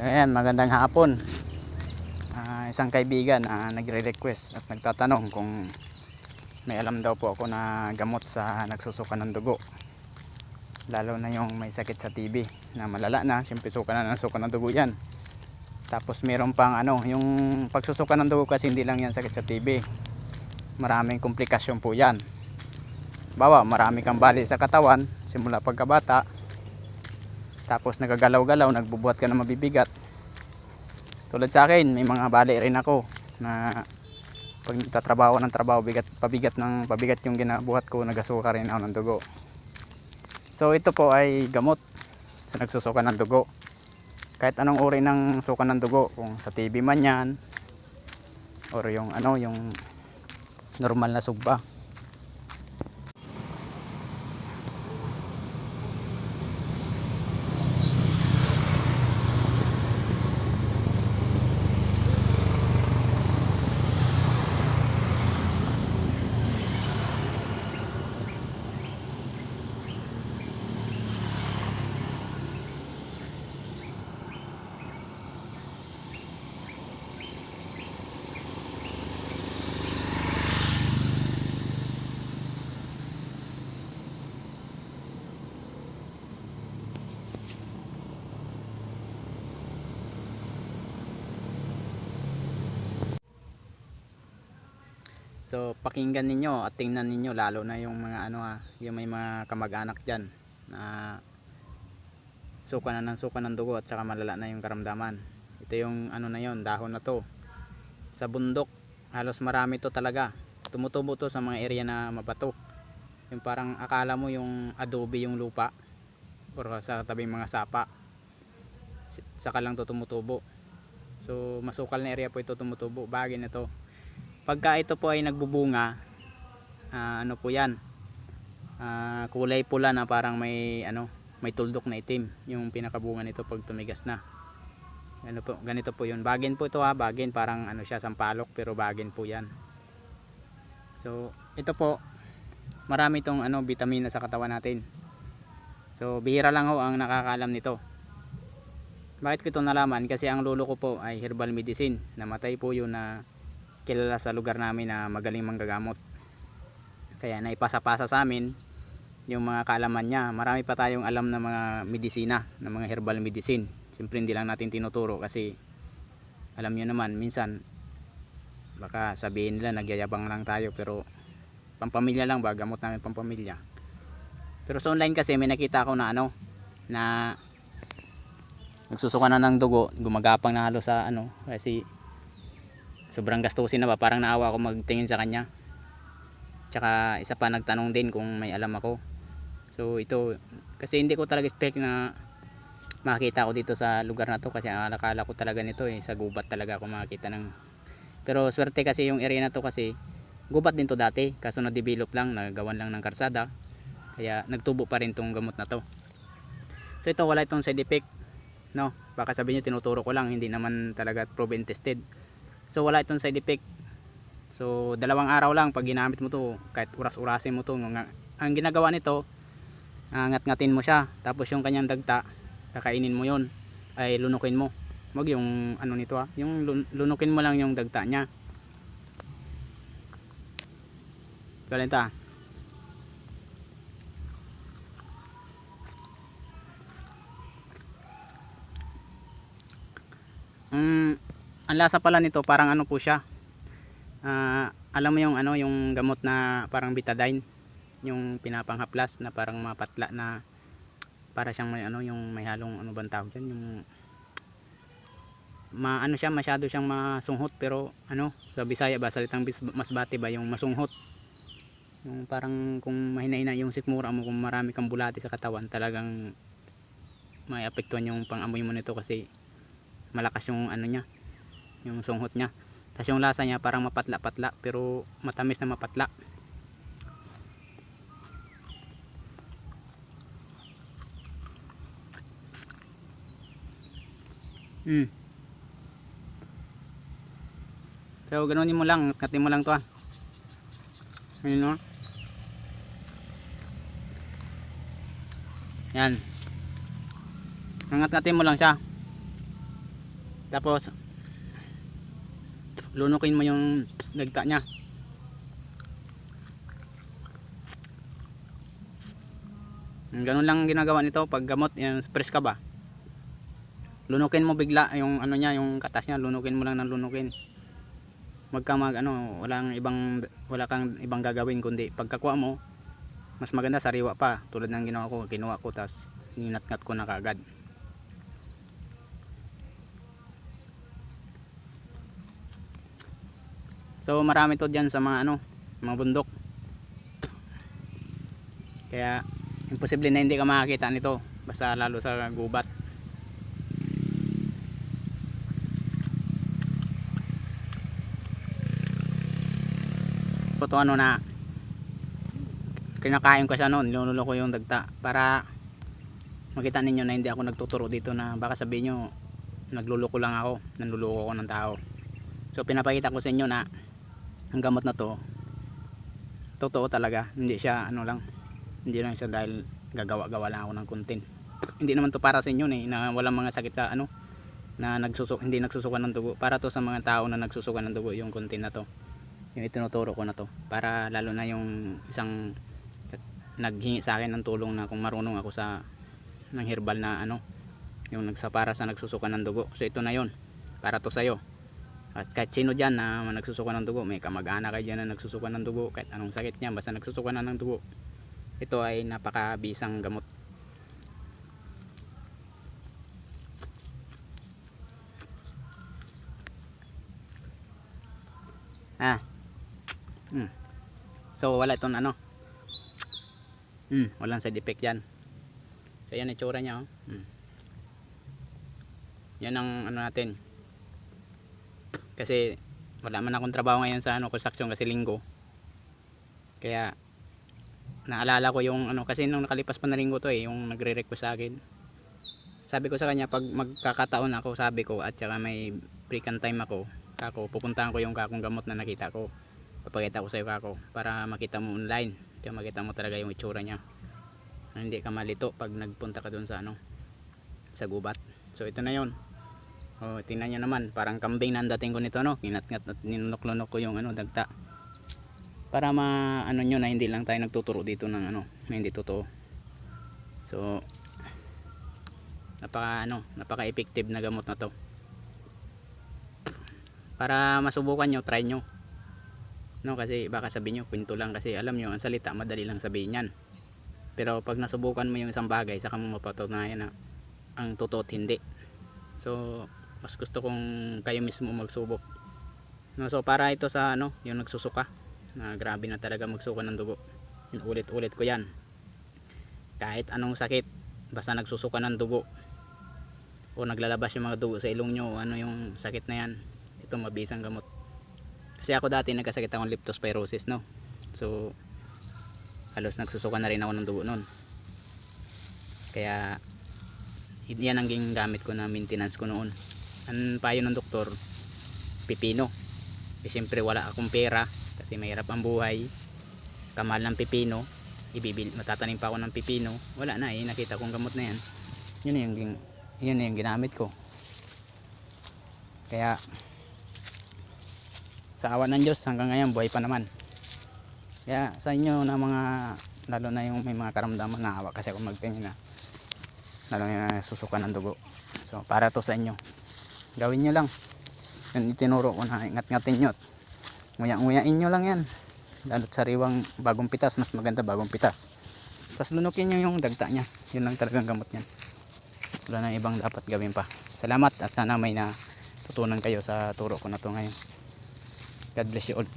Ayan, magandang hapon. Isang kaibigan nagre-request at nagtatanong kung may alam daw po ako na gamot sa nagsusuka ng dugo. Lalo na yung may sakit sa TB na malala na, siyempre suka na ng suka ng dugo yan. Tapos meron pang yung pagsusuka ng dugo kasi hindi lang yan sakit sa TB. Maraming komplikasyon po yan. Bawa, marami kang bali sa katawan simula pagkabata. Tapos nagagalaw-galaw, nagbubuhat ka na mabibigat. Tulad sa akin, may mga bali rin ako na pag nagtatrabaho ng trabaho, pabigat yung ginabuhat ko, nagasuka rin ako ng dugo. So ito po ay gamot sa nagsusuka ng dugo. Kahit anong uri ng suka ng dugo, kung sa TB man yan or yung yung normal na sugba. So pakinggan ninyo at tingnan ninyo, lalo na yung mga yung may mga kamag-anak dyan na suka ng dugo at saka malala na yung karamdaman. Ito yung na yon, dahon na to. Sa bundok halos marami to talaga. Tumutubo to sa mga area na mabato. Yung parang akala mo yung adobe yung lupa or sa tabing mga sapa. Saka lang to tumutubo. So masukal na area po ito tumutubo. Bagay na to. Pagka ito po ay nagbubunga, ano po yan, kulay pula na parang may may tuldok na itim yung pinakabunga nito pag tumigas na. Ganito po yun. Bagin po ito bagin, parang siya, sampalok, pero bagin po yan. So ito po, marami itong vitamina sa katawan natin. So bihira lang ho ang nakakaalam nito. Bakit ko ito nalaman? Kasi ang lolo ko po ay herbal medicine. Namatay po yun na kilala sa lugar namin na magaling manggagamot. Kaya naipasa-pasa sa amin yung mga kaalaman niya. Marami pa tayong alam na mga medisina, na mga herbal medicine. Siyempre hindi lang natin tinuturo kasi alam niyo naman, minsan baka sabihin nila nagyayabang lang tayo, pero pampamilya lang ba, gamot namin pampamilya. Pero sa online kasi may nakita ako na na nagsusuka na ng dugo, gumagapang na halos sa kasi sobrang gastusin na ba, parang naawa ako magtingin sa kanya. Tsaka isa pa nagtanong din kung may alam ako. So ito, kasi hindi ko talaga expect na makita ko dito sa lugar na to, kasi akala ko talaga nito sa gubat talaga ako makita ng. Pero swerte kasi yung area na to, kasi gubat din to dati, kaso na-develop lang, nagawan lang ng karsada, kaya nagtubo pa rin tong gamot na to. So ito, wala itong side effect, baka sabihin niyo tinuturo ko lang, hindi naman talaga proven tested. So wala itong side effect. So 2 araw lang pag ginamit mo to, kahit uras-urasin mo to. Ang ginagawa nito, ngat-ngatin mo siya, tapos yung kanyang dagta kakainin mo yon, ay lunukin mo. Wag yung nito yung lunukin mo lang yung dagta niya. Galenta. Ang lasa pala nito parang po siya, alam mo yung yung gamot na parang betadine, yung pinapanghaplas na parang mapatla na para siyang may yung may halong bang tawag dyan, yung siya, masyado siyang masunghot, pero sa Bisaya ba, salitang masbate ba, yung masunghot, yung parang kung mahina-hina yung sikmura mo, kung marami kang bulati sa katawan, talagang may apektuhan yung pang-amoy mo nito, kasi malakas yung niya, yung sunghot niya. Tapos yung lasa niya parang mapatla-patla, pero matamis na mapatla. So ganonin mo lang, katin mo lang to ayun yan, angat-ngatin mo lang siya. Tapos lunukin mo yung dagta niya. Ganun lang ginagawa nito pag gamot, yung stress ka ba. Lunukin mo bigla yung ano niya, yung katas niya, lunukin mo lang ng lunukin. Wala kang ibang gagawin kundi pagkakuha mo, mas maganda sariwa pa, tulad ng ginawa ko, kinuha ko tas ninat-ngat ko na kaagad. So marami to diyan sa mga mga bundok. Kaya imposible na hindi ka makakita nito, basta lalo sa gubat. Ito na kinakain ko siya noon, nilunulo ko yung dagta para makita ninyo na hindi ako nagtuturo dito, na baka sabihin nyo nagluloko lang ako, nanluloko ako ng tao. So pinapakita ko sa inyo na ang gamot na to totoo talaga, hindi siya hindi lang siya dahil gagawa-gawa lang ako ng content. Hindi naman to para sa inyo na walang mga sakit sa na hindi nagsusuka ng dugo. Para to sa mga tao na nagsusuka ng dugo, yung content na to, yung itinuturo ko na to, para lalo na yung isang naghingi sa akin ng tulong na kung marunong ako ng herbal na yung para sa nagsusuka ng dugo. So ito na yon, para to sa'yo. At kahit sino dyan na nagsusuka ng dugo, may kamag-anak kayo dyan na nagsusuka ng dugo, kahit anong sakit niya, basta nagsusuka na ng dugo, ito ay napakabisang gamot. So wala itong walang side effect yan. So yan itsura nya, yan ang natin. Kasi wala man akong trabaho ngayon sa construction kasi linggo. Kaya naalala ko yung kasi nung nakalipas pa na linggo to yung nagre-request sa akin. Sabi ko sa kanya, pag magkakataon ako, sabi ko, at saka may break time ako, pupuntahan ko yung kakong gamot na nakita ko. Papakita ko sa iyo kako, para makita mo online, kaya makita mo talaga yung itsura niya. Hindi ka malito pag nagpunta ka doon sa gubat. So ito na yon. Tingnan nyo naman, parang kambing na ang dating ko nito, kinatngat at ninunok-lunok ko yung dagta. Para nyo na hindi lang tayo nagtuturo dito ng na hindi totoo. So napaka-effective na gamot na to. Para masubukan nyo, try nyo. Kasi baka sabihin nyo, kwento lang, kasi alam nyo, ang salita madali lang sabihin yan. Pero pag nasubukan mo yung isang bagay, saka mo mapatunayan na ang totoo at hindi. So mas gusto kong kayo mismo magsubok. So para ito sa yung nagsusuka, na grabe na talaga magsuka ng dugo. Ulit-ulit ko yan. Kahit anong sakit, basta nagsusuka ng dugo o naglalabas yung mga dugo sa ilong nyo, yung sakit na yan, ito mabisang gamot. Kasi ako dati nagkasakit akong leptospirosis, so halos nagsusuka na rin ako ng dugo noon. Kaya yan ang gamit ko na maintenance ko noon. Ang payo ng doktor, pipino. Siyempre wala akong pera kasi mahirap ang buhay, kamahal ng pipino, matatanim pa ako ng pipino, wala na nakita kong gamot na yan, yun yung ginamit ko. Kaya sa awa ng Diyos hanggang ngayon buhay pa naman. Kaya sa inyo na lalo na yung may mga karamdaman, naawa kasi ako magtingin lalo na susuka ng dugo. So para to sa inyo, gawin nyo lang yung itinuro ko na, ingat-ngatin nyo, nguya-nguyain nyo lang yan, lalo't sariwang bagong pitas, mas maganda bagong pitas. Tapos lunukin nyo yung dagta nya, yun lang talagang gamot nyan, wala na ibang dapat gawin pa. Salamat at sana may natutunan kayo sa turo ko na to ngayon. God bless you all.